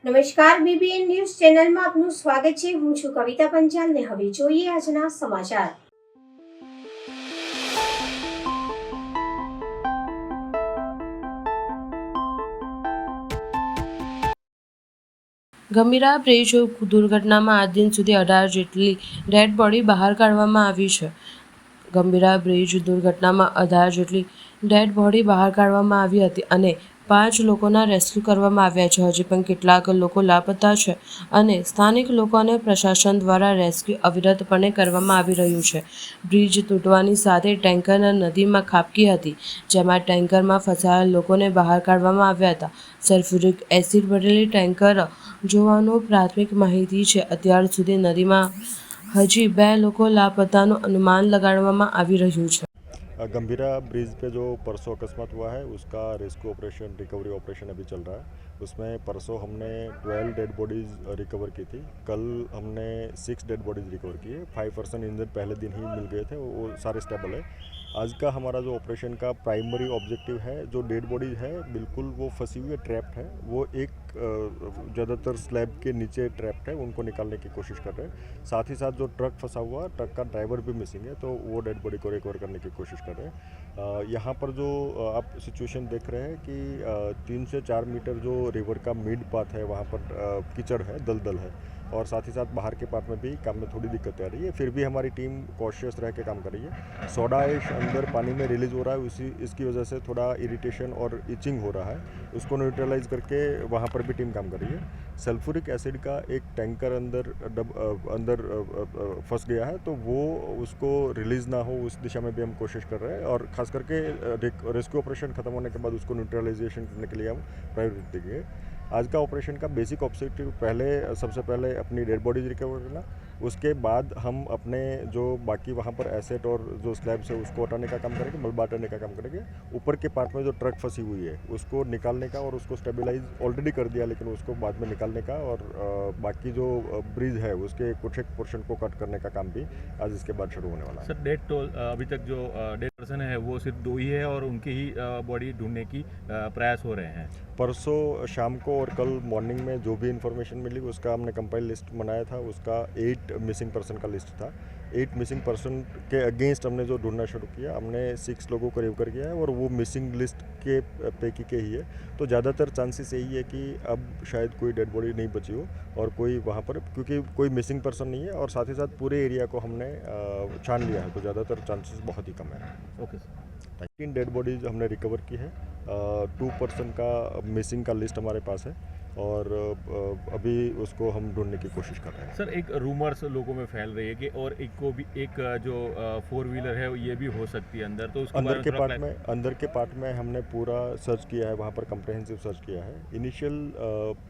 નમસ્કાર, BBN news ચેનલમાં આપનું સ્વાગત છે. હું છું કવિતા પંચાલ ને હવે જોઈએ આજના સમાચાર. ગંભીરા બ્રિજ દુર્ઘટનામાં આજ દિન સુધી 18 જેટલી ડેડ બોડી બહાર કાઢવામાં આવી છે. ગંભીરા બ્રિજ દુર્ઘટનામાં 18 જેટલી ડેડ બોડી બહાર કાઢવામાં આવી હતી અને 5 લોકોના રેસ્ક્યુ કરવામાં આવ્યા છે. હજી પણ કેટલાક લોકો લાપતા છે અને સ્થાનિક લોકો અને પ્રશાસન દ્વારા રેસ્ક્યુ અવિરતપણે કરવામાં આવી રહ્યું છે. બ્રિજ તૂટવાની સાથે ટેન્કર નદીમાં ખાબકી હતી, જેમાં ટેન્કરમાં ફસાયેલા લોકોને બહાર કાઢવામાં આવ્યા હતા. સલ્ફ્યુરિક એસિડ ભરેલી ટેન્કર જોવાનું પ્રાથમિક માહિતી છે. અત્યાર સુધી નદીમાં હજી 2 લોકો લાપતાનું અનુમાન લગાડવામાં આવી રહ્યું છે. गंभीरा ब्रिज पे जो परसों अकस्मात हुआ है उसका रेस्क्यू ऑपरेशन रिकवरी ऑपरेशन अभी चल रहा है. उसमें परसों हमने 12 डेड बॉडीज़ रिकवर की थी. कल हमने 6 डेड बॉडीज़ रिकवर की है. 5% इंजन पहले दिन ही मिल गए थे, वो सारे स्टेबल है. आज का हमारा जो ऑपरेशन का प्राइमरी ऑब्जेक्टिव है, जो डेड बॉडीज़ है बिल्कुल वो फंसी हुई है, ट्रैप्ड है, वो एक ज़्यादातर स्लैब के नीचे ट्रैप्ड है, उनको निकालने की कोशिश कर रहे हैं. साथ ही साथ जो ट्रक फंसा हुआ, ट्रक का ड्राइवर भी मिसिंग है, तो वो डेड बॉडी को रिकवर करने की कोशिश कर रहे हैं. यहाँ पर जो आप सिचुएशन देख रहे हैं कि 3 से 4 मीटर जो रिवर का मिड पाथ है वहाँ पर कीचड़ है, दलदल है, और साथ ही साथ बाहर के पार्ट में भी काम में थोड़ी दिक्कतें आ रही है. फिर भी हमारी टीम कॉशियस रह के काम कर रही है. सोडा ऐश अंदर पानी में रिलीज हो रहा है, इसकी वजह से थोड़ा इरिटेशन और इचिंग हो रहा है. उसको न्यूट्रलाइज करके वहाँ पर भी टीम काम कर रही है. सल्फ्यूरिक एसिड का एक टैंकर अंदर फंस गया है, तो वो उसको रिलीज़ ना हो उस दिशा में भी हम कोशिश कर रहे हैं. और ख़ास करके रेस्क्यू ऑपरेशन ख़त्म होने के बाद उसको न्यूट्रलाइजेशन करने के लिए हम प्रायोरिटी देंगे. आज का ऑपरेशन का बेसिक ऑब्जेक्टिव सबसे पहले अपनी डेड बॉडीज रिकवर करना, उसके बाद हम अपने जो बाकी वहाँ पर एसेट और जो स्लैब्स है उसको हटाने का काम करेंगे, मलबा हटाने का काम करेंगे. ऊपर के पार्ट में जो ट्रक फंसी हुई है उसको निकालने का और उसको स्टेबलाइज ऑलरेडी कर दिया, लेकिन उसको बाद में निकालने का, और बाकी जो ब्रिज है उसके कुछ एक पोर्शन को कट करने का काम भी आज इसके बाद शुरू होने वाला है. सर, डेड टोल अभी तक जो डेड पर्सन है वो सिर्फ 2 ही है और उनकी ही बॉडी ढूंढने की प्रयास हो रहे हैं. परसों शाम को और कल मॉर्निंग में जो भी इन्फॉर्मेशन मिली उसका हमने कंपाइल लिस्ट बनाया था. उसका 8 मिसिंग पर्सन का लिस्ट था. 8 मिसिंग पर्सन के अगेंस्ट हमने जो ढूंढना शुरू किया, हमने 6 लोगों को रिकवर किया है और वो मिसिंग लिस्ट के पैकी के ही है. तो ज़्यादातर चांसेस यही है कि अब शायद कोई डेड बॉडी नहीं बची हो और कोई वहाँ पर, क्योंकि कोई मिसिंग पर्सन नहीं है और साथ ही साथ पूरे एरिया को हमने छान लिया है, तो ज़्यादातर चांसेस बहुत ही कम है. Okay sir. 3 डेड बॉडीज़ हमने रिकवर की है. 2 पर्सन का मिसिंग का लिस्ट हमारे पास है और अभी उसको हम ढूंढने की कोशिश कर रहे हैं. सर, एक रूमर्स लोगों में फैल रही है कि और एक को भी एक जो 4 व्हीलर है ये भी हो सकती है अंदर, तो उसके अंदर के पार्ट में हमने पूरा सर्च किया है, वहाँ पर कंप्रहेंसिव सर्च किया है. इनिशियल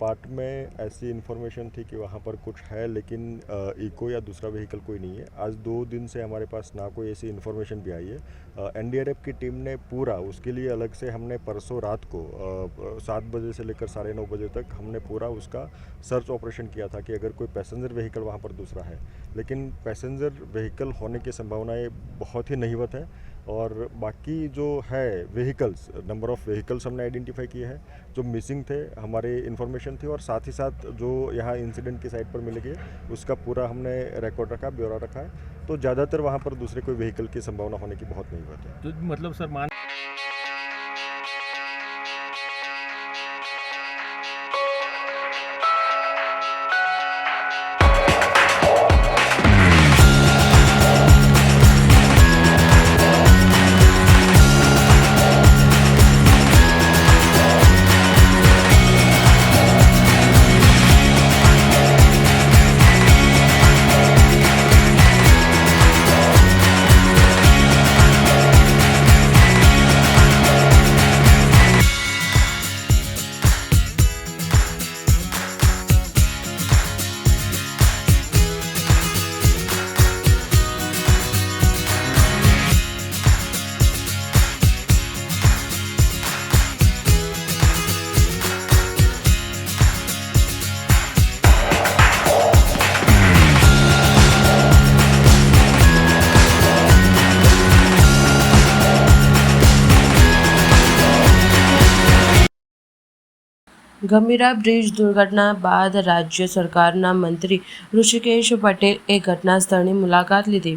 पार्ट में ऐसी इन्फॉर्मेशन थी कि वहाँ पर कुछ है, लेकिन इको या दूसरा व्हीकल कोई नहीं है. आज 2 दिन से हमारे पास ना कोई ऐसी इन्फॉर्मेशन भी आई है. NDRF की टीम ने पूरा उसके लिए अलग से हमने परसों रात को 7 बजे से लेकर 9:30 बजे तक हमने पूरा उसका सर्च ऑपरेशन किया था कि अगर कोई पैसेंजर व्हीकल वहाँ पर दूसरा है, लेकिन पैसेंजर व्हीकल होने की संभावनाएं बहुत ही नहीवत है. और बाकी जो है व्हीकल्स, नंबर ऑफ़ व्हीकल्स हमने आइडेंटिफाई किए हैं जो मिसिंग थे, हमारे इन्फॉर्मेशन थी, और साथ ही साथ जो यहाँ इंसिडेंट की साइट पर मिले गए उसका पूरा हमने रिकॉर्ड रखा, ब्यौरा रखा है. तो ज़्यादातर वहाँ पर दूसरे कोई व्हीकल की संभावना होने की बहुत नहीवत है. तो मतलब सर मान ગંભીરા બ્રિજ દુર્ઘટના બાદ રાજ્ય સરકારના મંત્રી ઋષિકેશ પટેલે ઘટના સ્થળની મુલાકાત લીધી.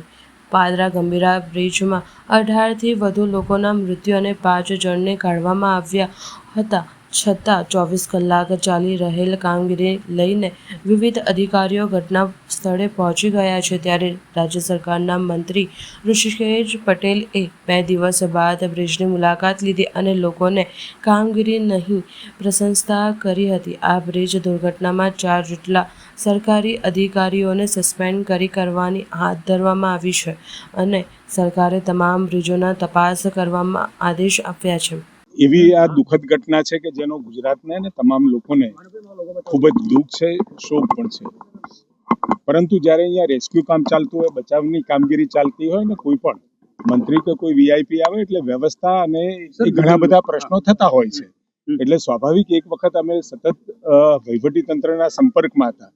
પાદરા ગંભીરા બ્રિજમાં 18થી વધુ લોકોના મૃત્યુ અને 5 જણને કાઢવામાં આવ્યા હતા. છતાં 24 કલાક ચાલી રહેલ કામગીરી લઈને વિવિધ અધિકારીઓ ઘટના સ્થળે પહોંચી ગયા છે. ત્યારે રાજ્ય સરકારના મંત્રી ઋષિકેશ પટેલે 2 દિવસ બાદ બ્રિજની મુલાકાત લીધી અને લોકોને કામગીરીની પ્રશંસા કરી હતી. આ બ્રિજ દુર્ઘટનામાં 4 જેટલા સરકારી અધિકારીઓને સસ્પેન્ડ કરી કાર્યવાહી હાથ ધરવામાં આવી છે અને સરકારે તમામ બ્રિજોના તપાસ કરવામાં આદેશ આપ્યા છે. એવી આ દુઃખદ ઘટના છે કે જેનો ગુજરાતને અને તમામ લોકોને ખૂબ જ દુઃખ છે, શોક પણ છે. પરંતુ જ્યારે અહીંયા રેસ્ક્યુ કામ ચાલતું હોય, બચાવની કામગીરી ચાલતી હોય ને કોઈ પણ મંત્રી કે કોઈ વીઆઈપી આવે એટલે વ્યવસ્થા અને ઘણા બધા પ્રશ્નો થતા હોય છે. એટલે સ્વાભાવિક એક વખત અમે સતત વહીવટી તંત્રના સંપર્કમાં હતા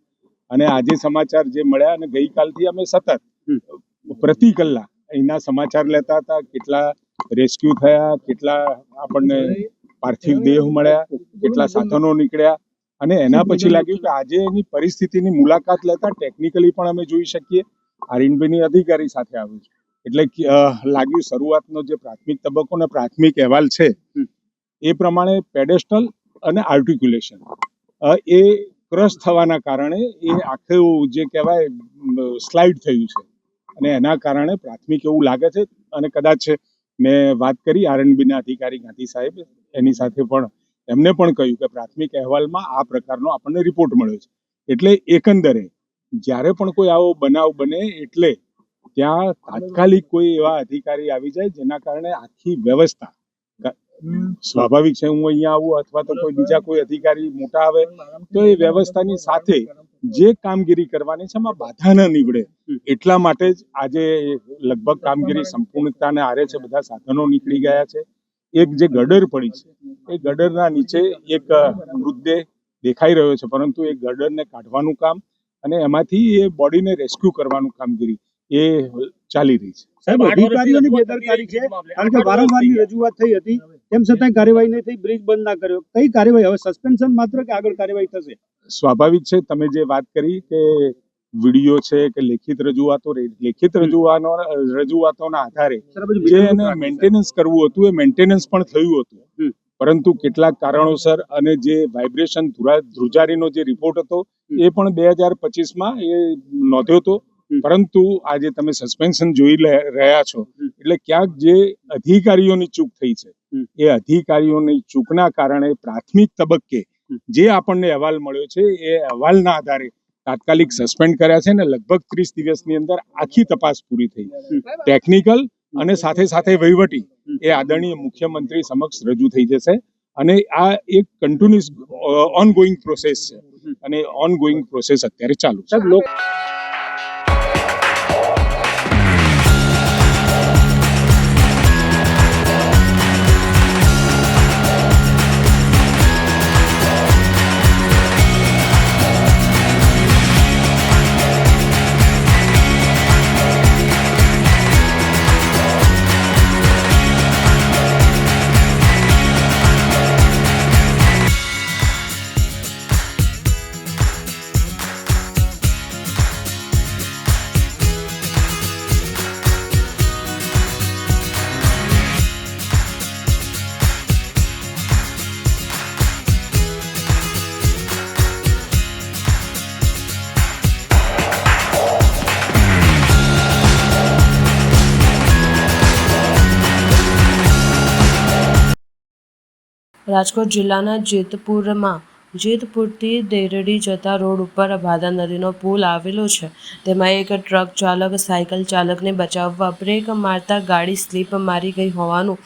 અને આજે સમાચાર જે મળ્યા અને ગઈકાલથી અમે સતત પ્રતિ કલાક અહીંના સમાચાર લેતા હતા. કેટલા રેસ્ક્યુ થયા, કેટલા આપણને પાર્થિવ દેહ મળ્યા, કેટલા સાધનો નીકળ્યા અને એના પછી લાગ્યું કે આજે એની પરિસ્થિતિની મુલાકાત લેતા ટેકનિકલી પણ અમે જોઈ શકીએ. આરએનબીની અધિકારી સાથે આવ્યું છે એટલે લાગ્યું શરૂઆતનો જે પ્રાથમિક તબક્કો અને પ્રાથમિક અહેવાલ છે એ પ્રમાણે પેડેસ્ટલ અને આર્ટિક્યુલેશન એ ક્રશ થવાના કારણે એ આખું જે કહેવાય સ્લાઇડ થયું છે અને એના કારણે પ્રાથમિક એવું લાગે છે. અને કદાચ મેં વાત કરી આરએનબીના અધિકારી ગાંધી સાહેબ, એની સાથે પણ એમને પણ કહ્યું કે પ્રાથમિક અહેવાલમાં આ પ્રકારનો આપણને રિપોર્ટ મળ્યો છે. એટલે એકંદરે જ્યારે પણ કોઈ આવો બનાવ બને એટલે ત્યાં તાત્કાલિક કોઈ એવા અધિકારી આવી જાય જેના કારણે આખી વ્યવસ્થા, સ્વાભાવિક છે હું અહીંયા આવું અથવા તો કોઈ બીજા કોઈ અધિકારી મોટા આવે તો એ વ્યવસ્થાની સાથે જે કામગીરી કરવાની છે એમાં બાધા ન નીવડે એટલા માટે જ આજે લગભગ કામગીરી સંપૂર્ણતાને આરે છે. બધા સાધનો નીકળી ગયા છે. એક જે ગડર પડી છે એ ગડરના નીચે એક મૃતદેહ દેખાઈ રહ્યો છે, પરંતુ એ ગડરને કાઢવાનું કામ અને એમાંથી એ બોડીને રેસ્ક્યુ કરવાનું કામગીરી એ ચાલી રહી છે. સાહેબ, અધિકારીઓની બેદરકારી છે કારણ કે વારંવારની રજૂઆત થઈ હતી તેમ છતાં કાર્યવાહી નહીં થઈ, બ્રિજ બંધ ના કર્યો. કઈ કાર્યવાહી હવે? સસ્પેન્શન માત્ર કે આગળ કાર્યવાહી થશે? સ્વાભાવિક છે, તમે જે વાત કરી કે વિડીયો છે કે લેખિત રજૂઆતોના આધારે જે એને મેન્ટેનન્સ કરવું હતું એ મેન્ટેનન્સ પણ થયું હતું, પરંતુ કેટલાક કારણોસર અને જે વાઇબ્રેશન ધ્રુજારીનો જે રિપોર્ટ હતો એ પણ 2025માં એ નોંધ્યો હતો. પરંતુ આજે તમે સસ્પેન્શન જોઈ રહ્યા છો એટલે ક્યાંક જે અધિકારીઓની ચૂક થઈ છે એ અધિકારીઓની ચૂકના કારણે પ્રાથમિક તબક્કે જે આપણને અહેવાલ મળ્યો છે એ અહેવાલના આધારે તાત્કાલિક સસ્પેન્ડ કર્યા છે અને લગભગ 30 દિવસની અંદર આખી તપાસ પૂરી થઈ. ટેકનિકલ અને સાથે સાથે વહીવટી એ આદરણીય મુખ્યમંત્રી સમક્ષ રજૂ થઈ જશે અને આ એક કન્ટિન્યુઅસ ઓનગોઈંગ પ્રોસેસ છે અને ઓનગોઈંગ પ્રોસેસ અત્યારે ચાલુ છે. રાજકોટ જિલ્લાના જેતપુરથી દેરડી જતા રોડ ઉપર ભાદર નદીનો પુલ આવેલો છે. તેમાં એક ટ્રક ચાલક સાયકલ ચાલકને બચાવવા બ્રેક મારતા ગાડી સ્લીપ મારી ગઈ હોવાનું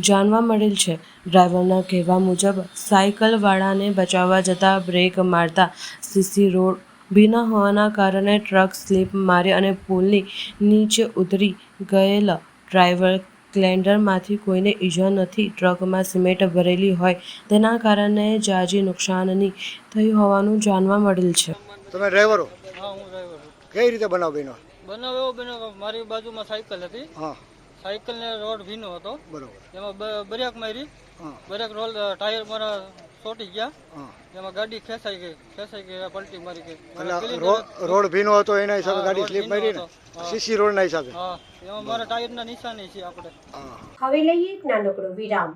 જાણવા મળેલ છે. ડ્રાઈવરના કહેવા મુજબ સાયકલવાળાને બચાવવા જતાં બ્રેક મારતા સીસી રોડ ભીના હોવાના કારણે ટ્રક સ્લીપ મારી અને પુલની નીચે ઉતરી ગયેલ. ડ્રાઈવર ક્લેન્ડરમાંથી કોઈને ઈજા નથી. ટ્રકમાં સિમેન્ટ ભરેલી હોય તેના કારણે જાજી નુકસાનની થઈ હોવાનું જાણવા મળેલ છે. તમે ડ્રાઈવરો? હા, હું ડ્રાઈવર છું. કઈ રીતે બનાવ બન્યો? બનાવ એવો બન્યો કે મારી બાજુમાં સાયકલ હતી. હા, સાયકલને રોડ ભીનો હતો. બરોબર. એમાં બ્રેક મારી. હા, બ્રેક રોલ ટાયર મારા ચોટી ગયા હા. એમાં ગાડી ખેંચાઈ ગઈ પલટી મારી ગઈ એટલે રોડ ભીનો હતો એના હિસાબે ગાડી સ્લીપ મારી ને સીસી રોડના હિસાબે. હા એમાં મારા ટાયરના નિશાની છે આપણે. હા. હવે લઈએ એક નાનકડો વિરામ.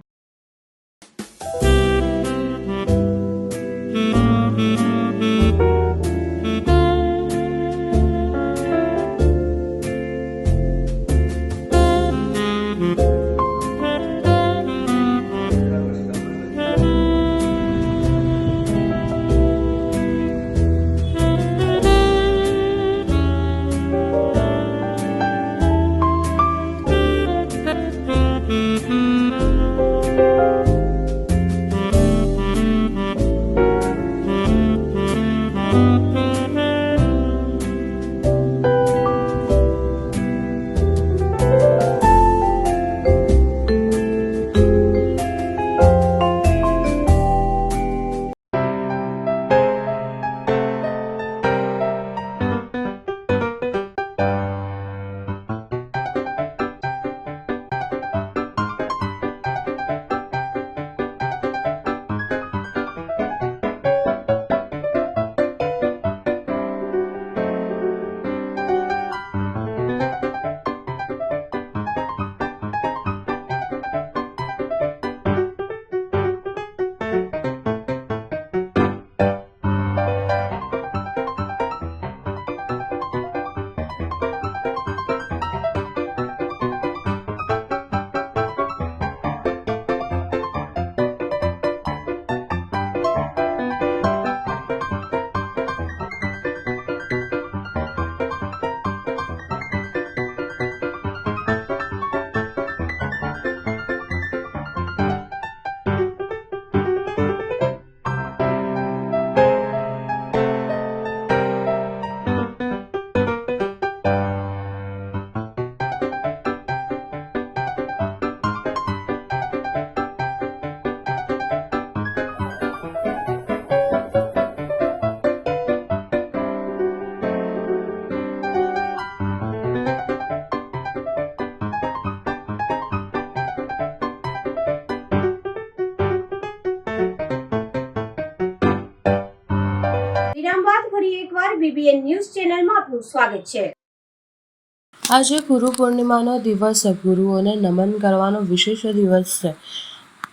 વિરામ બાદ ફરી એકવાર BBN ન્યૂઝ ચેનલમાં આપનું સ્વાગત છે. આજે ગુરુ પૂર્ણિમાનો દિવસ ગુરુઓને નમન કરવાનો વિશેષ દિવસ છે.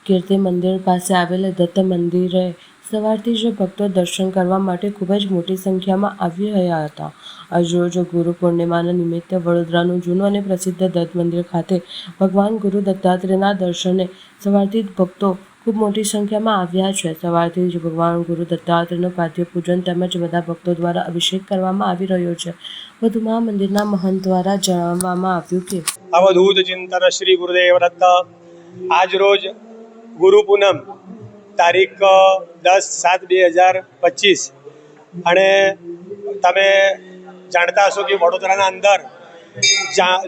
કીર્તિ મંદિર પાસે આવેલા દત્ત મંદિરે સવારથી જ ભક્તો દર્શન કરવા માટે ખૂબ જ મોટી સંખ્યામાં આવી રહ્યા હતા. આજરોજ ગુરુ પૂર્ણિમાના નિમિત્તે વડોદરાનું જૂનું અને પ્રસિદ્ધ દત્ત મંદિર ખાતે ભગવાન ગુરુ દત્તાત્રેયના દર્શને સવારથી જ ભક્તો ખૂબ મોટી સંખ્યામાં આવ્યા છે. સવારથી જ ભગવાન ગુરુ દત્તાત્રેયનું પાદ્ય પૂજન તેમજ બધા ભક્તો દ્વારા અભિષેક કરવામાં આવી રહ્યો છે. વધુમાં મંદિરના મહંત દ્વારા જણાવવામાં આવ્યું કે અવધૂત ચિંતન શ્રી ગુરુદેવ દત્ત. આજ રોજ ગુરુ પૂનમ તારીખ 10/7/2025 અને તમે જાણતા હશો કે વડોદરાના અંદર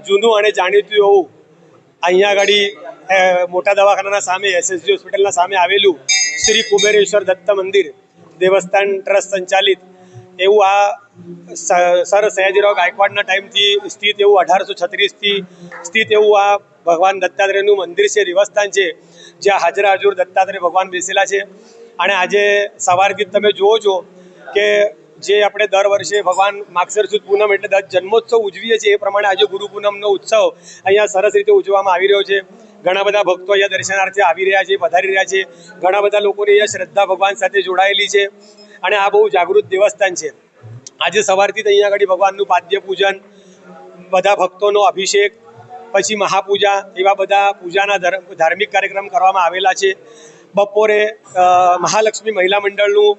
જૂનું અને જાણીતું એવું અહીંયા આગળ મોટા દવાખાનાના સામે SSG હોસ્પિટલના સામે આવેલું શ્રી કુબેરેશ્વર દત્ત મંદિર દેવસ્થાન ટ્રસ્ટ સંચાલિત એવું આ સર સયાજીરાવ ગાયકવાડના ટાઈમથી સ્થિત એવું 1836થી સ્થિત એવું આ ભગવાન દત્તાત્રેયનું મંદિર છે, દેવસ્થાન છે, જ્યાં હાજરા હજુર દત્તાત્રેય ભગવાન બેસેલા છે. અને આજે સવારથી તમે જુઓ છો કે જે આપણે દર વર્ષે ભગવાન માગસર સુદ પૂનમ એટલે જન્મોત્સવ ઉજવીએ છીએ એ પ્રમાણે આજે ગુરુ પૂનમનો ઉત્સવ અહીંયા સરસ રીતે ઉજવવામાં આવી રહ્યો છે. ઘણા બધા ભક્તો અહીંયા દર્શનાર્થે આવી રહ્યા છે, પધારી રહ્યા છે. ઘણા બધા લોકોની અહીંયા શ્રદ્ધા ભગવાન સાથે જોડાયેલી છે અને આ બહુ જાગૃત દેવસ્થાન છે. આજે સવારથી અહીંયા આગળ ભગવાનનું પાદ્ય પૂજન, બધા ભક્તોનો અભિષેક, પછી મહાપૂજા એવા બધા પૂજાના ધાર્મિક કાર્યક્રમ કરવામાં આવેલા છે. બપોરે મહાલક્ષ્મી મહિલા મંડળનું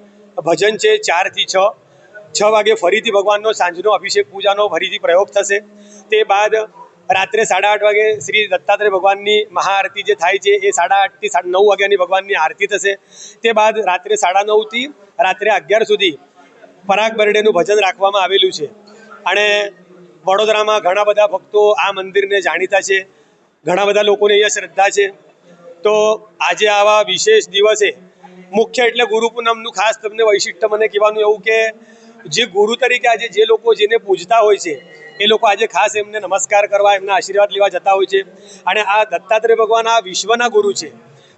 ભજન છે 4 થી 6 વાગે ફરીથી ભગવાનનો સાંજનો અભિષેક પૂજાનો ફરીથી પ્રયોગ થશે. તે બાદ રાત્રે 8:30 વાગે શ્રી દત્તાત્રેય ભગવાનની મહાઆરતી જે થાય છે એ 8:30 થી 9 વાગ્યાની ભગવાનની આરતી થશે. તે બાદ રાત્રે 9:30 થી રાત્રે 11 સુધી પરાગ બરડેનું ભજન રાખવામાં આવેલું છે. અને વડોદરામાં ઘણા બધા ભક્તો આ મંદિરને જાણીતા છે, ઘણા બધા લોકોની અહીંયા શ્રદ્ધા છે. તો આજે આવા વિશેષ દિવસે મુખ્ય એટલે ગુરુ પૂનમનું ખાસ તમને વૈશિષ્ટ્ય મને કહેવાનું એવું કે જે ગુરુ તરીકે આજે જે લોકો જેને પૂજતા હોય છે એ લોકો આજે ખાસ એમને નમસ્કાર કરવા, એમના આશીર્વાદ લેવા જતા હોય છે. અને આ દત્તાત્રેય ભગવાન આ વિશ્વના ગુરુ છે.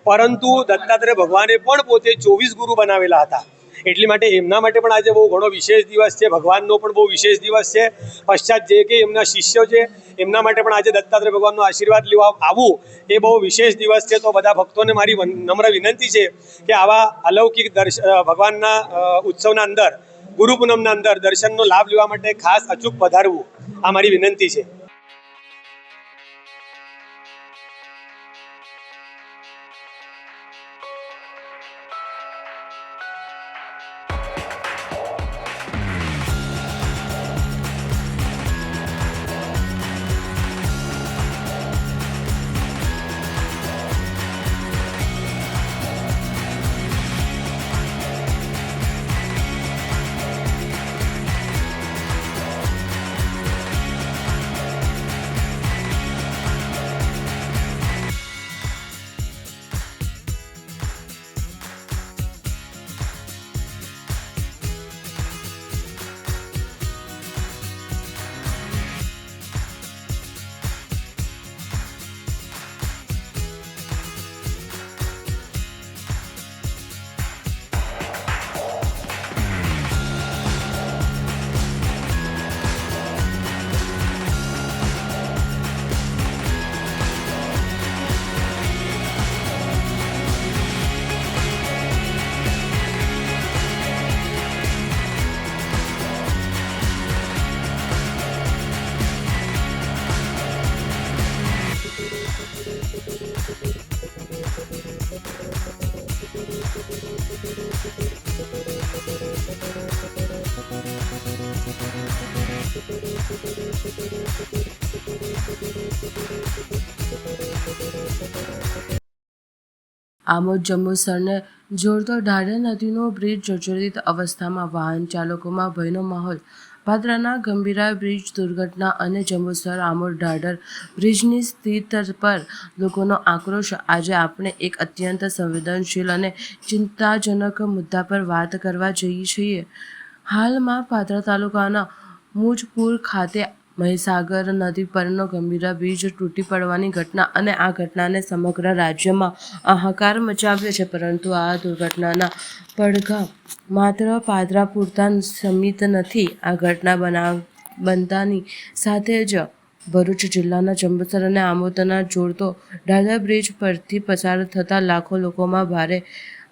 પરંતુ દત્તાત્રેય ભગવાને પણ પોતે 24 ગુરુ બનાવેલા હતા. એટલી માટે એમના માટે પણ આજે બહુ ઘણો વિશેષ દિવસ છે. ભગવાનનો પણ બહુ વિશેષ દિવસ છે. પશ્ચાત જે કે એમના શિષ્યો છે એમના માટે પણ આજે દત્તાત્રેય ભગવાનનો આશીર્વાદ લેવા આવવું એ બહુ વિશેષ દિવસ છે. તો બધા ભક્તોને મારી નમ્ર વિનંતી છે કે આવા અલૌકિક ભગવાનના ઉત્સવના અંદર, ગુરુ પૂનમના અંદર દર્શનનો લાભ લેવા માટે ખાસ અચૂક પધારવું, આ મારી વિનંતી છે. આમોદ જંબુસરને જોડતો ઢાઢર નદીનો બ્રિજ જર્જરિત અવસ્થામાં, વાહન ચાલકોમાં ભયનો માહોલ. પાદરાના ગંભીરા બ્રિજ દુર્ઘટના અને જંબુસર આમોદ ઢાઢર બ્રિજની સ્થિતિ પર લોકોનો આક્રોશ. આજે આપણે એક અત્યંત સંવેદનશીલ અને ચિંતાજનક મુદ્દા પર વાત કરવા જઈએ છીએ. હાલમાં પાદરા તાલુકાના મુજપુર ખાતે મહીસાગર નદી પરનો ગંભીરા બ્રિજ તૂટી પડવાની ઘટના અને આ ઘટનાને સમગ્ર રાજ્યમાં હાહાકાર મચાવ્યો છે. પરંતુ આ દુર્ઘટનાના પડઘા માત્ર પાદરા પૂરતા સીમિત નથી. આ ઘટના બનતાની સાથે જ ભરૂચ જિલ્લાના જંબુસર અને આમોદના જોડતો ઢાઢર બ્રિજ પરથી પસાર થતા લાખો લોકોમાં ભારે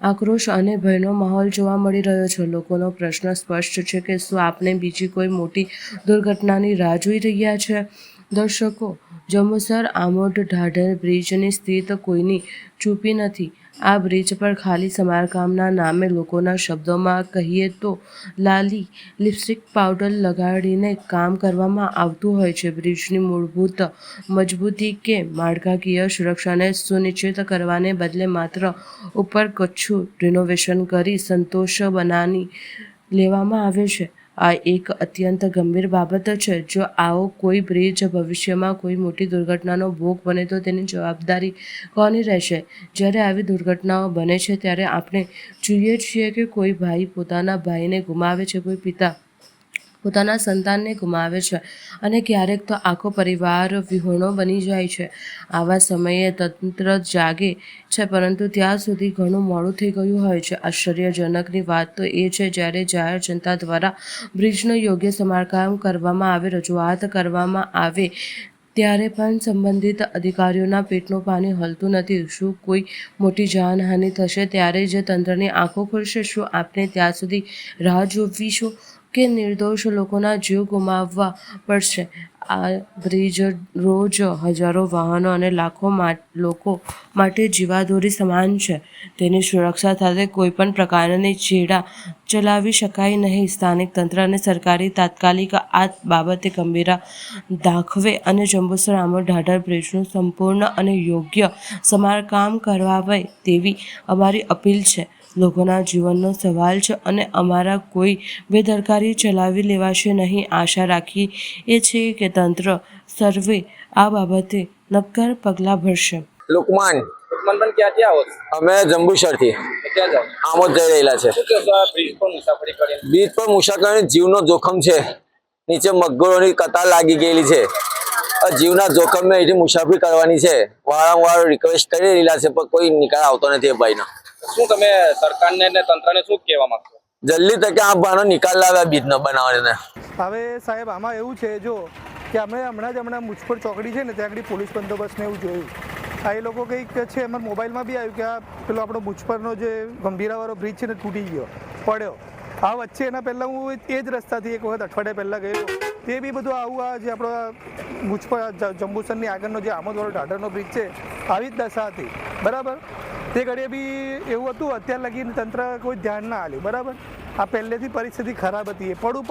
આક્રોશ અને ભયનો માહોલ જોવા મળી રહ્યો છે. લોકોનો પ્રશ્ન સ્પષ્ટ છે કે શું આપણે બીજી કોઈ મોટી દુર્ઘટનાની રાહ જોઈ રહ્યા છે? દર્શકો, જંબુસર આમોદ ઢાઢર બ્રિજની સ્થિતિ કોઈની ચૂપી નથી. આ બ્રિજ પર ખાલી સમારકામના નામે, લોકોના શબ્દોમાં કહીએ તો લાલી લિપસ્ટિક પાવડર લગાડીને કામ કરવામાં આવતું હોય છે. બ્રિજની મૂળભૂત મજબૂતી કે માળખાકીય સુરક્ષાને સુનિશ્ચિત કરવાને બદલે માત્ર ઉપર કચ્છું રિનોવેશન કરી સંતોષ બનાવી લેવામાં આવે છે. આ એક અત્યંત ગંભીર બાબત છે. જો આવો કોઈ બ્રિજ ભવિષ્યમાં કોઈ મોટી દુર્ઘટનાનો ભોગ બને તો તેની જવાબદારી કોની રહેશે? જ્યારે આવી દુર્ઘટનાઓ બને છે ત્યારે આપણે જોઈએ છીએ કે કોઈ ભાઈ પોતાના ભાઈને ગુમાવે છે, કોઈ પિતા પોતાના સંતાનને ગુમાવે છે અને ક્યારેક તો આખો પરિવાર વિહોણો બની જાય છે. આવા સમયે તંત્ર જાગે છે, પરંતુ ત્યાં સુધી ઘણું મોડું થઈ ગયું હોય છે. આશ્ચર્યજનકની વાત તો એ છે, જ્યારે જાહેર જનતા દ્વારા બ્રિજનું યોગ્ય સમારકામ કરવામાં આવે, રજૂઆત કરવામાં આવે, ત્યારે પણ સંબંધિત અધિકારીઓના પેટનું પાણી હલતું નથી. શું કોઈ મોટી જાનહાનિ થશે ત્યારે જ તંત્રની આંખો ખુલશે? શું આપણે ત્યાં સુધી રાહ જોવીશું કે નિર્દોષ લોકોના જીવ ગુમાવવા પડશે? આ બ્રિજ રોજ હજારો વાહનો અને લાખો લોકો માટે જીવાદોરી સમાન છે. તેની સુરક્ષા સાથે કોઈપણ પ્રકારની ચેડા ચલાવી શકાય નહીં. સ્થાનિક તંત્ર અને સરકારી તાત્કાલિક આ બાબતે ગંભીરા દાખવે અને જંબુસર આમોદ ઢાઢર બ્રિજનું સંપૂર્ણ અને યોગ્ય સમારકામ કરાવે તેવી અમારી અપીલ છે. લોકોના જીવનનો સવાલ છે અને અમારા કોઈ બેદરકારી ચલાવી લેવાશે નહીં. આશા રાખીએ છીએ કે તંત્ર સર્વે આ બાબતે નક્કર પગલાં ભરશે. લુકમાન અમે જંબુસરથી આમોદ જઈ રહેલા છે. બ્રિજ પર મુસાફરી જીવનો જોખમ છે. નીચે મગરોની કતાર લાગી ગયેલી છે જીવના જોખમે અહીંથી મુસાફરી કરવાની છે. વારંવાર રિક્વેસ્ટ કરી રહેલા છે પણ કોઈ નિકાલ આવતો નથી એ ભાઈનો. શું તમે સરકારને ને તંત્રને શું કહેવા માંગશો? જલ્દી તકે આ ભાઈનો નિકાલ લાવે બ્રિજનો બનાવવાને. હવે સાહેબ આમાં એવું છે જો કે અમે હમણાં મુજપર ચોકડી છે ને ત્યાં આગળ પોલીસ બંદોબસ્તને એવું જોયું. આ એ લોકો કંઈક છે અમારા મોબાઈલમાં બી આવ્યું કે આ પેલો આપણો મુજપરનો જે ગંભીરાવાળો બ્રિજ છે ને તૂટી ગયો પડ્યો. આ વચ્ચે એના પહેલાં હું એ જ રસ્તાથી એક વખત અઠવાડિયા પહેલાં ગયો. તે બી બધું આવું આ જે આપણો મુજપર જંબુસરની આગળનો જે આમોદવાળો ઢાઢરનો બ્રિજ છે આવી જ દશા હતી. બરાબર, તે ઘડીએ બી એવું હતું. અત્યાર લગીને તંત્ર કોઈ ધ્યાન ના આપ્યું. બરાબર, આ પહેલેથી પરિસ્થિતિ ખરાબ હતી. એ પડું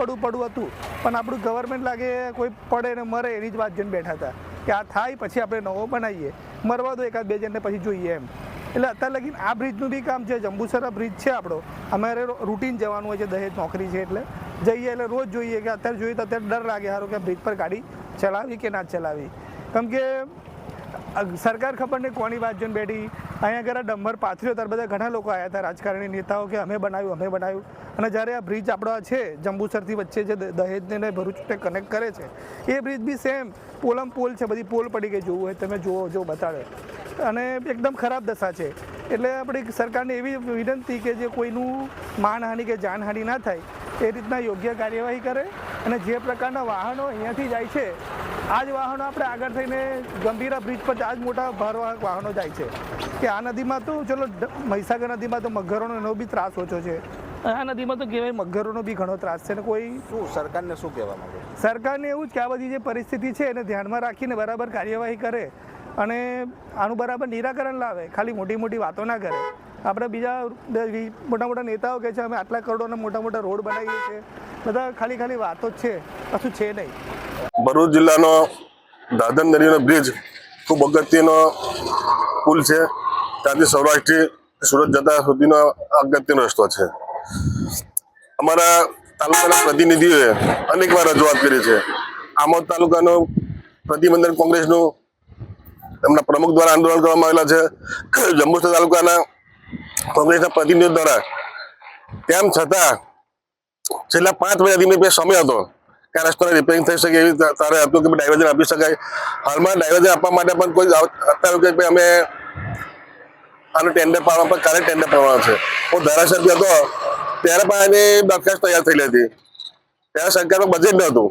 હતું પણ આપણું ગવર્મેન્ટ લાગે કોઈ પડે ને મરે એની જ વાત જોઈને બેઠા હતા કે આ થાય પછી આપણે નવો બનાવીએ, મરવા દો એકાદ બે જણને પછી જોઈએ એમ. એટલે અત્યારે લગીને આ બ્રિજનું બી કામ છે. જંબુસર બ્રિજ છે આપણો, અમારે રૂટીન જવાનું હોય છે, દહેજ નોકરી છે એટલે જઈએ એટલે રોજ જોઈએ કે અત્યારે જોઈએ તો અત્યારે ડર લાગે સારું કે બ્રિજ પર ગાડી ચલાવી કે ના ચલાવી. કેમ કે સરકાર ખબર નહીં કોની વાત જોઈને બેઠી. અહીંયા આગળ ડમ્બર પાથર્યો ત્યારે બધા ઘણા લોકો આવ્યા હતા, રાજકારણી નેતાઓ કે અમે બનાવ્યું. અને જ્યારે આ બ્રિજ આપણો છે જંબુસરથી વચ્ચે જે દહેજને ભરૂચને કનેક્ટ કરે છે એ બ્રિજ બી સેમ પોલ છે, બધી પોલ પડી ગઈ. જોવું હોય તમે જો બતાડે અને એકદમ ખરાબ દશા છે. એટલે આપણે સરકારને એવી વિનંતી કે જે કોઈનું માનહાનિ કે જાનહાનિ ના થાય એ રીતના યોગ્ય કાર્યવાહી કરે. અને જે પ્રકારના વાહનો અહીંયાથી જાય છે આ જ વાહનો આપણે આગળ થઈને ગંભીરા બ્રિજ પર આ જ મોટા ભારવાહક વાહનો જાય છે. કે આ નદીમાં તો ચલો મહીસાગર નદીમાં તો મગરોનો એનો બી ત્રાસ ઓછો છે, આ નદીમાં તો કહેવાય મગરોનો બી ઘણો ત્રાસ છે. ને કોઈ સરકારને શું કહેવા માંગે? સરકારને એવું જ કે આ બધી જે પરિસ્થિતિ છે એને ધ્યાનમાં રાખીને બરાબર કાર્યવાહી કરે અને આનું બરાબર નિરાકરણ લાવે. ખાલી મોટી વાતો ના કરે. આપણે બીજા મોટા નેતાઓ કહે છે અમે આટલા કરોડોના મોટા રોડ બનાવીએ છીએ, બધા ખાલી વાતો જ છે, કશું છે નહીં. ભરૂચ જિલ્લાનો દાદર નદીનો બ્રિજ ખૂબ અગત્યનો પુલ છે. ત્યાંથી સૌરાષ્ટ્રથી સુરત જતા સુધીનો અગત્યનો રસ્તો છે. અમારા તાલુકાના પ્રતિનિધિઓએ અનેકવાર રજૂઆત કરી છે. આમોદ તાલુકાનું પ્રતિબંધન કોંગ્રેસનું એમના પ્રમુખ દ્વારા આંદોલન કરવામાં આવેલા છે. જંબુસર તાલુકાના કોંગ્રેસના પ્રતિનિધિઓ દ્વારા તેમ છતાં છેલ્લા 5 મહિનાથી સમય હતો કે આ રસ્તાને રિપેરિંગ થઈ શકે એવી તારે હતું કે ડાયવર્ઝન આપી શકાય. હાલમાં ડાયવર્ઝન આપવા માટે પણ કોઈ અત્યારે કે ભાઈ અમે આનું ટેન્ડર પાડવા પર કાલે ટેન્ડર પાડવાનું છે. હું ધારાસભ્ય હતો ત્યારે પણ એની દરખાસ્ત તૈયાર થયેલી હતી. ત્યારે સરકારનું બજેટ નહોતું.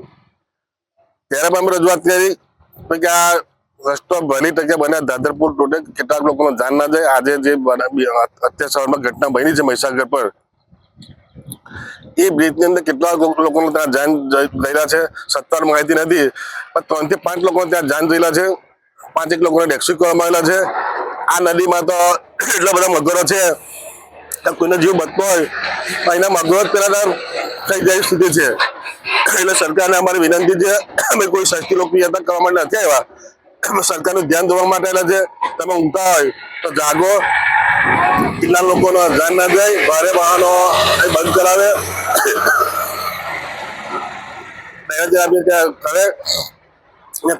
ત્યારે પણ અમે રજૂઆત કરી કે આ રસ્તો વહેલી તકે બને. દાદરપુર રોડે કેટલાક લોકોનો જાન ના જાય. આજે જે અત્યાર સવારમાં ઘટના બની છે મહીસાગર પર, એ બ્રિજની અંદર કેટલા લોકોને ત્યાં જાન ગયેલા છે સત્તાવાર માહિતી નથી, પણ 3 થી 5 લોકો ત્યાં જાન ગયેલા છે. 5 લોકોને રેસ્ક્યુ કરવામાં આવેલા છે. આ નદીમાં તો એટલા બધા મગરો છે કે કોઈનો જીવ બચતો હોય તો એના મગરો જ પેલા થઈ જાય સ્થિતિ છે. એટલે સરકારને અમારી વિનંતી છે, અમે કોઈ સસ્તી લોકપ્રિયતા કરવા માટે નથી આવ્યા, સરકારનું ધ્યાન દોરવા માટે આવેલા છે. તમે ઊંઘતા હોય તો જાગો, કેટલા લોકોનો જાન ના જાય, ભારે વાહનો બંધ કરાવે, કરે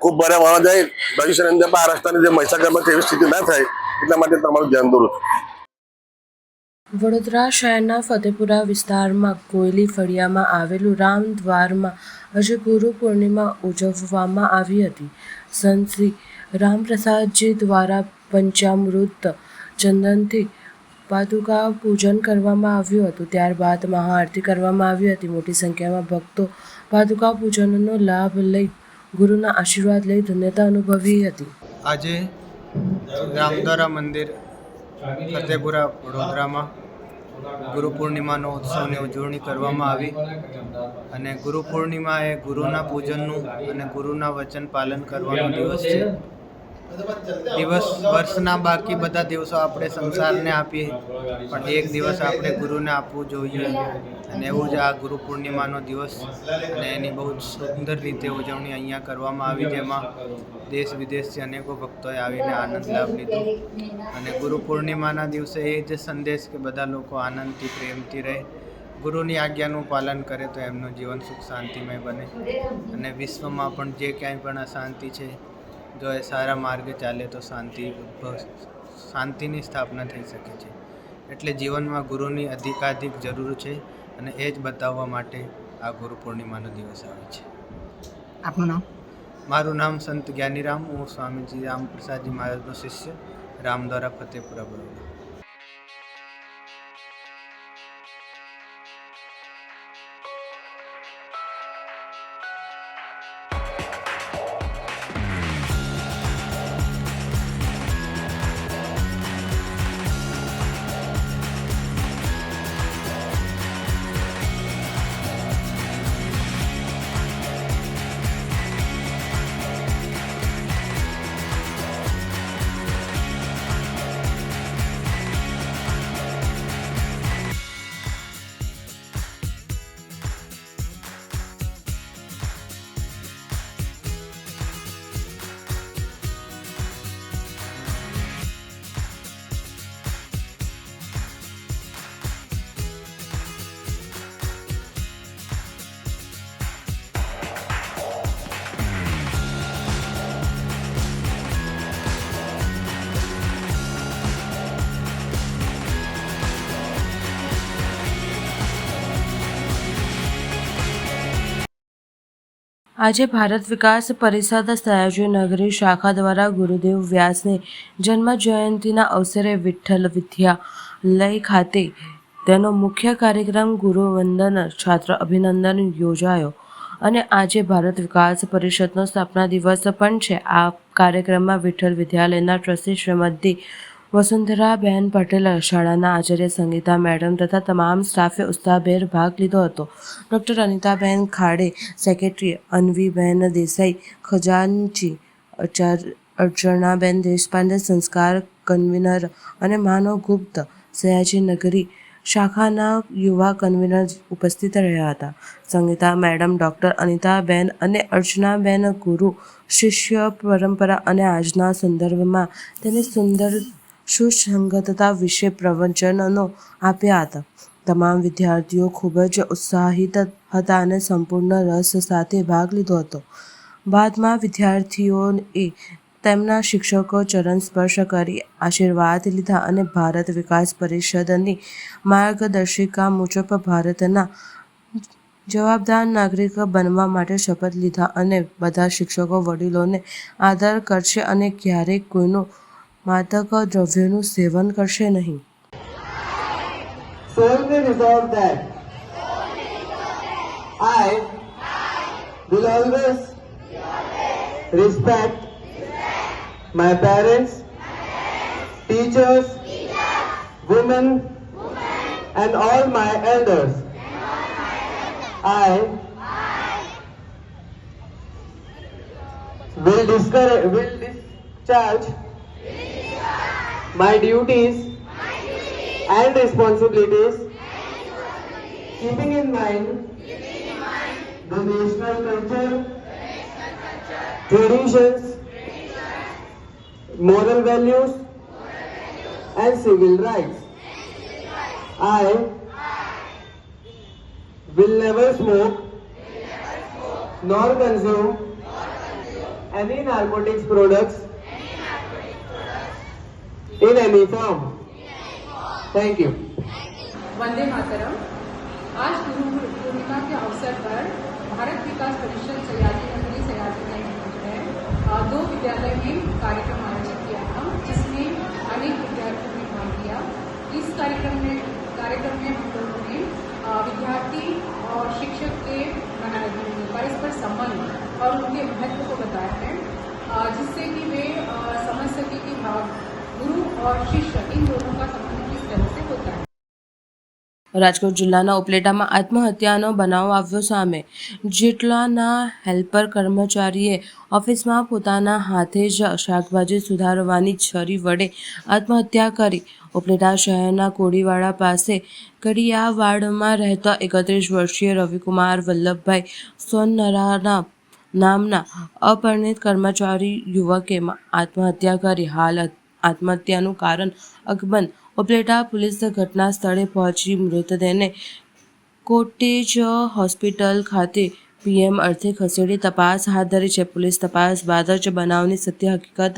ખૂબ ભારે વાહનો જાય. ભવિષ્યની અંદર આ રસ્તાની જે મહીસાગરમાં એવી સ્થિતિ ના થાય એટલા માટે તમારું ધ્યાન દોરું છું. વડોદરા શહેરના ફતેપુરા વિસ્તારમાં કોયલી ફળિયામાં આવેલું રામદ્વારમાં આજે ગુરુ પૂર્ણિમા ઉજવવામાં આવી હતી. સંત શ્રી રામપ્રસાદજી દ્વારા પંચામૃત ચંદનથી પાદુકા પૂજન કરવામાં આવ્યું હતું. ત્યારબાદ મહાઆરતી કરવામાં આવી હતી. મોટી સંખ્યામાં ભક્તો પાદુકા પૂજનનો લાભ લઈ ગુરુના આશીર્વાદ લઈ ધન્યતા અનુભવી હતી. આજે રામદ્વારા મંદિર ફતેપુરા વડોદરામાં ગુરુ પૂર્ણિમાનો ઉત્સવની ઉજવણી કરવામાં આવી. અને ગુરુ પૂર્ણિમા એ ગુરુના પૂજનનું અને ગુરુના વચન પાલન કરવાનો દિવસ છે. વર્ષના બાકી બધા દિવસો આપણે સંસારને આપીએ, પણ એક દિવસ આપણે ગુરુને આપવું જોઈએ. અને એવું જ આ ગુરુ પૂર્ણિમાનો દિવસ અને એની બહુ જ સુંદર રીતે ઉજવણી અહીંયા કરવામાં આવી, જેમાં દેશ વિદેશથી અનેકો ભક્તોએ આવીને આનંદ લાભ લીધો. અને ગુરુ પૂર્ણિમાના દિવસે એ જ સંદેશ કે બધા લોકો આનંદથી પ્રેમથી રહે, ગુરુની આજ્ઞાનું પાલન કરે તો એમનું જીવન સુખ શાંતિમય બને. અને વિશ્વમાં પણ જે ક્યાંય પણ અશાંતિ છે, જો એ સારા માર્ગે ચાલે તો શાંતિની સ્થાપના થઈ શકે છે. એટલે જીવનમાં ગુરુની અધિકાધિક જરૂર છે અને એ જ બતાવવા માટે આ ગુરુ પૂર્ણિમાનો દિવસ આવે છે. આપનું નામ? મારું નામ સંત જ્ઞાનીરામ, હું સ્વામીજી રામપ્રસાદજી મહારાજનો શિષ્ય, રામદ્વારા ફતેપુરા બરોડા. આજે ભારત વિકાસ પરિષદ સયાજી નગરી શાખા દ્વારા ગુરુદેવ વ્યાસની જન્મ જયંતિના અવસરે વિઠ્ઠલ વિદ્યાલય ખાતે તેનો મુખ્ય કાર્યક્રમ ગુરુવંદન છાત્ર અભિનંદન યોજાયો અને આજે ભારત વિકાસ પરિષદનો સ્થાપના દિવસ પણ છે. આ કાર્યક્રમમાં વિઠ્ઠલ વિદ્યાલયના ટ્રસ્ટી શ્રીમતી વસુંધરાબેન પટેલ, શાળાના આચાર્ય સંગીતા મેડમ તથા તમામ સ્ટાફે ઉત્સાહભેર ભાગ લીધો હતો. ડૉક્ટર અનિતાબેન ખાડે, સેક્રેટરી અન્વીબેન દેસાઈ, ખજાનચી અર્ચનાબેન દેશપાંડે, સંસ્કાર કન્વીનર અને માનવ ગુપ્ત, સયાજી નગરી શાખાના યુવા કન્વીનર ઉપસ્થિત રહ્યા હતા. સંગીતા મેડમ, ડૉક્ટર અનિતાબેન અને અર્ચનાબેન ગુરુ શિષ્ય પરંપરા અને આજના સંદર્ભમાં તેની સુંદર સુસંગતતા વિશે પ્રવચનો આપ્યા હતા. તમામ વિદ્યાર્થીઓ ખૂબ જ ઉત્સાહિત હતા અને સંપૂર્ણ રસ સાથે ભાગ લીધો હતો. બાદમાં વિદ્યાર્થીઓએ તેમના શિક્ષકો ચરણ સ્પર્શ કરી આશીર્વાદ લીધા અને ભારત વિકાસ પરિષદની માર્ગદર્શિકા મુજબ ભારતના જવાબદાર નાગરિક બનવા માટે શપથ લીધા અને બધા શિક્ષકો વડીલોને આદર કરશે અને ક્યારેય કોઈનું માદક દ્રવ્યોનું સેવન કરશે નહીં. solemnly resolve that I will always respect my parents, teachers, women, and all my elders. I will discharge my duties and responsibilities, keeping in mind the national culture, traditions, moral values, and civil rights. I will never smoke nor consume any narcotics products in any form. Thank you. Vande Mataram. आज गुरु पूर्णिमा के अवसर पर भारत विकास परिषद सयाजी नगरी सयाजी में दो विद्यालय में कार्यक्रम आयोजित किया था, जिसमें अनेक विद्यार्थियों ने भाग लिया. इस कार्यक्रम में हम लोगों ने विद्यार्थी और शिक्षक के परस्पर संबंध और उनके महत्व को बताया है, जिससे कि वे समझ सके कि गुरु और शिष्य इन दोनों का संबंध किस तरह से होता है. રાજકોટ જિલ્લાના ઉપલેટામાં આત્મહત્યાનો બનાવ આવ્યો સામે. જેટલાના હેલ્પર કર્મચારીએ ઓફિસમાં પોતાના હાથે જ શાકભાજી સુધારવાની છરી વડે આત્મહત્યા કરી. ઉપલેટા શહેરના કોડીવાડા પાસે કડિયાવાડમાં રહેતા 31 વર્ષીય રવિકુમાર વલ્લભભાઈ સોનરાના નામના અપરિણિત કર્મચારી યુવકે આત્મહત્યા કરી. હાલ આત્મહત્યાનું કારણ અકબંધ. ઉપલેટા પોલીસ ઘટના સ્થળે પહોંચી મૃતદેહને કોટેજ હોસ્પિટલ ખાતે પીએમ અર્થે ખસેડી તપાસ હાથ ધરી છે. પોલીસ તપાસ બાદ જ બનાવની સત્ય હકીકત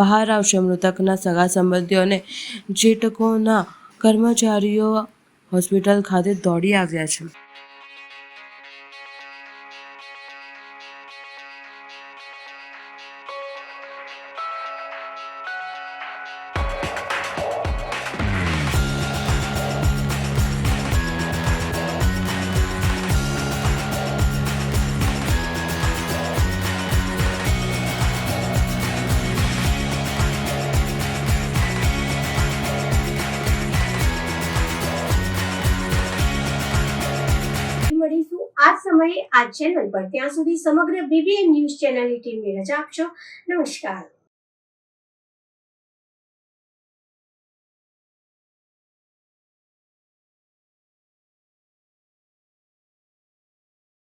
બહાર આવશે. મૃતકના સગા સંબંધીઓ અને જેટકોના કર્મચારીઓ હોસ્પિટલ ખાતે દોડી આવ્યા છે. સમયે આ ચેનલ પર. ત્યાં સુધી સમગ્ર BBN ન્યૂઝ ચેનલની ટીમને રજા આપશો. નમસ્કાર.